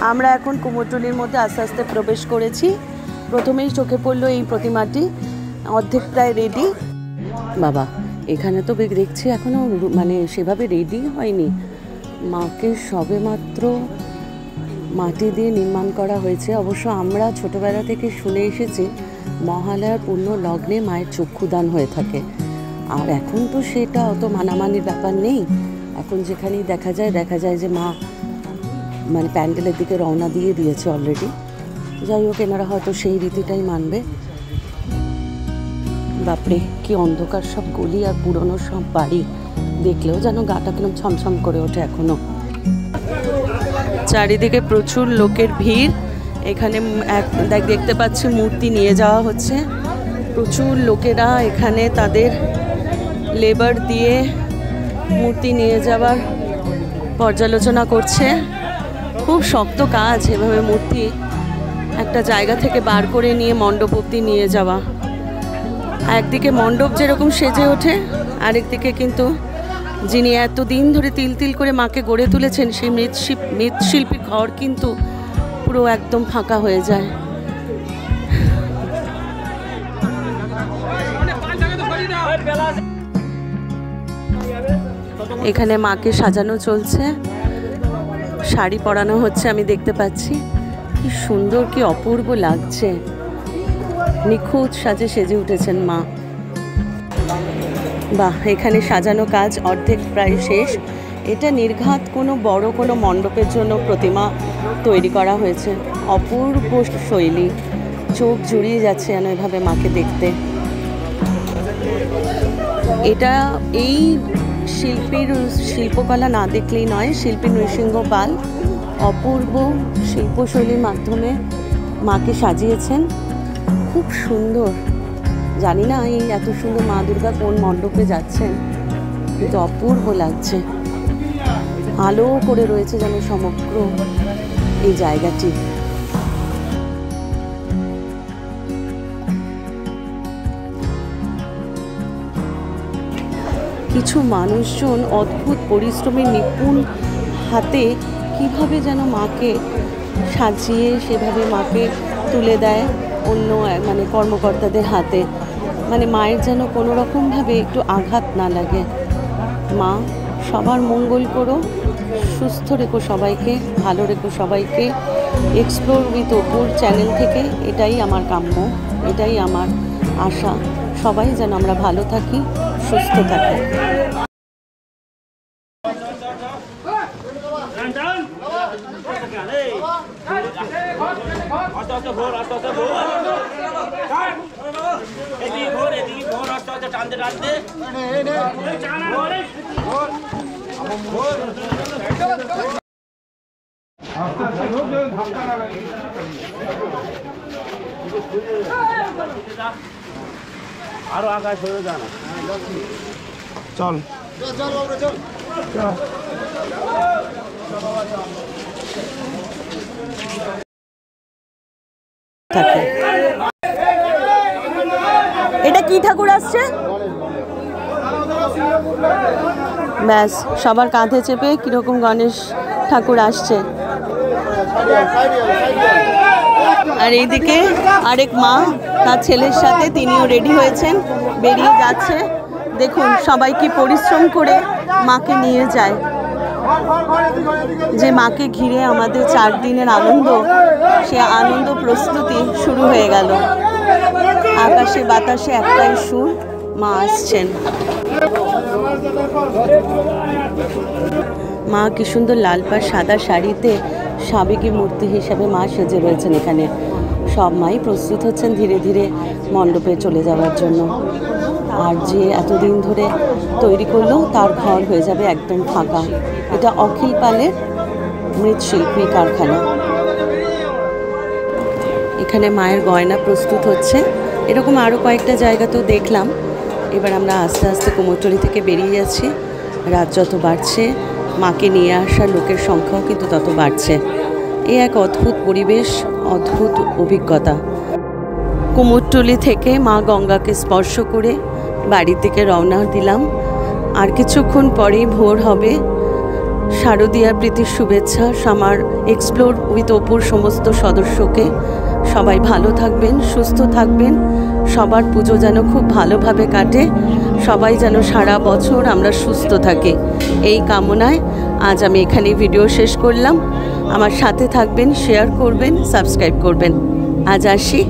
আমরা এখন কুমোরটুলির মধ্যে আস্তে আস্তে প্রবেশ করেছি। প্রথমেই চোখে পড়লো এই প্রতিমাটি, অর্ধেক প্রায় রেডি। বাবা, এখানে তো দেখছি এখনো মানে সেভাবে রেডি হয়নি। মাকে সবে মাত্র মাটি দিয়ে নির্মাণ করা হয়েছে। অবশ্য আমরা ছোটবেলা থেকে শুনে এসেছি মহালয়ার পূর্ণ লগ্নে মায়ের চক্ষুদান হয়ে থাকে। আর এখন তো সেটা অত মানামানির ব্যাপার নেই। এখন যেখানেই দেখা যায় যে মা মানে প্যান্ডেলের দিকে রওনা দিয়ে দিয়েছে অলরেডি। যাই হোক, এনারা হয়তো সেই রীতিটাই মানবে। বাপরে, কি অন্ধকার সব গলি আর পুরনো সব বাড়ি, দেখলেও যেন গাটা কিরম ছমছম করে ওঠে এখনো। চারিদিকে প্রচুর লোকের ভিড়। এখানে দেখতে পাচ্ছি মূর্তি নিয়ে যাওয়া হচ্ছে। প্রচুর লোকেরা এখানে তাদের লেবার দিয়ে মূর্তি নিয়ে যাওয়ার পর্যালোচনা করছে। খুব শক্ত কাজ এভাবে মূর্তি একটা জায়গা থেকে বার করে নিয়ে মণ্ডপ অবধি নিয়ে যাওয়া। একদিকে মণ্ডপ যেরকম সেজে ওঠে, আরেকদিকে কিন্তু যিনি এতদিন ধরে তিল তিল করে মাকে গড়ে তুলেছেন সেই মৃৎশিল্পীর ঘর কিন্তু পুরো একদম ফাঁকা হয়ে যায়। এখানে মাকে সাজানো চলছে, শাড়ি পরানো হচ্ছে, আমি দেখতে পাচ্ছি। কি সুন্দর, কি অপূর্ব লাগছে। নিখুঁত সাজে সেজে উঠেছেন মা। বাহ, এখানে সাজানো কাজ অর্ধেক প্রায় শেষ। এটা নির্ঘাত কোনো বড় কোনো মণ্ডপের জন্য প্রতিমা তৈরি করা হয়েছে। অপূর্ব শৈলী, চোখ জুড়িয়ে যাচ্ছে যেন এভাবে মাকে দেখতে। এটা এই শিল্পীর শিল্পকলা না দেখলেই নয়। শিল্পী নৃসিংহ পাল অপূর্ব শিল্পশৈলীর মাধ্যমে মাকে সাজিয়েছেন। খুব সুন্দর। জানি না এই এত সুন্দর মা দুর্গা কোন মণ্ডপে যাচ্ছেন, কিন্তু অপূর্ব লাগছে। আলো করে রয়েছে যেন সমগ্র এই জায়গাটি। কিছু মানুষজন অদ্ভুত পরিশ্রমী নিপুণ হাতে কিভাবে যেন মাকে সাজিয়ে সেভাবে মাকে তুলে দেয় অন্য মানে কর্মকর্তাদের হাতে। মানে মায়ের যেন কোনো রকমভাবে একটু আঘাত না লাগে। মা, সবার মঙ্গল করো, সুস্থ রেখো সবাইকে, ভালো রেখো সবাইকে। এক্সপ্লোর উইথ অপুর চ্যানেল থেকে এটাই আমার কাম্য, এটাই আমার আশা। সবাই যেন আমরা ভালো থাকি, সুস্থ থাকি। আরো আকাশ হয়ে জানা চল এটা কি ঠাকুর আসছে? ব্যাস, সবার কাঁধে চেপে কিরকম গণেশ ঠাকুর আসছে। আর এইদিকে আরেক মা তার ছেলের সাথে, তিনিও রেডি হয়েছেন, বেরিয়ে যাচ্ছে। দেখুন সবাই কি পরিশ্রম করে মাকে নিয়ে যায়। যে মাকে ঘিরে আমাদের 4 দিনের আনন্দ, সে আনন্দ প্রস্তুতি শুরু হয়ে গেল। আকাশে বাতাসে একটাই সুর, মা আসছেন। মা কি সুন্দর লাল পাড় সাদা শাড়িতে সাবেকি মূর্তি হিসাবে মা সেজে রয়েছেন এখানে। সব মাই প্রস্তুত হচ্ছেন ধীরে ধীরে মণ্ডপে চলে যাওয়ার জন্য। আর যে এতদিন ধরে তৈরি করলো তার ঘর হয়ে যাবে একদম ফাঁকা। এটা অখিল পালের মৃৎশিল্পী কারখানা। এখানে মায়ের গয়না প্রস্তুত হচ্ছে। এরকম আরও কয়েকটা জায়গা তো দেখলাম। এবার আমরা আস্তে আস্তে কুমোরটুলি থেকে বেরিয়ে যাচ্ছি। রাত যত বাড়ছে মাকে নিয়ে আসার লোকের সংখ্যাও কিন্তু তত বাড়ছে। এ এক অদ্ভুত পরিবেশ, অদ্ভুত অভিজ্ঞতা। কুমোরটুলি থেকে মা গঙ্গাকে স্পর্শ করে বাড়ির দিকে রওনা দিলাম। আর কিছুক্ষণ পরেই ভোর হবে। শারদীয়ার প্রীতির শুভেচ্ছা আমার এক্সপ্লোর উইথ অপুর সমস্ত সদস্যকে। সবাই ভালো থাকবেন, সুস্থ থাকবেন, সবার পুজো যেন খুব ভালোভাবে কাটে, সবাই যেন সারা বছর আমরা সুস্থ থাকি, এই কামনায় আজ আমি এখানে ভিডিও শেষ করলাম। আমার সাথে থাকবেন, শেয়ার করবেন, সাবস্ক্রাইব করবেন। আজ আসি।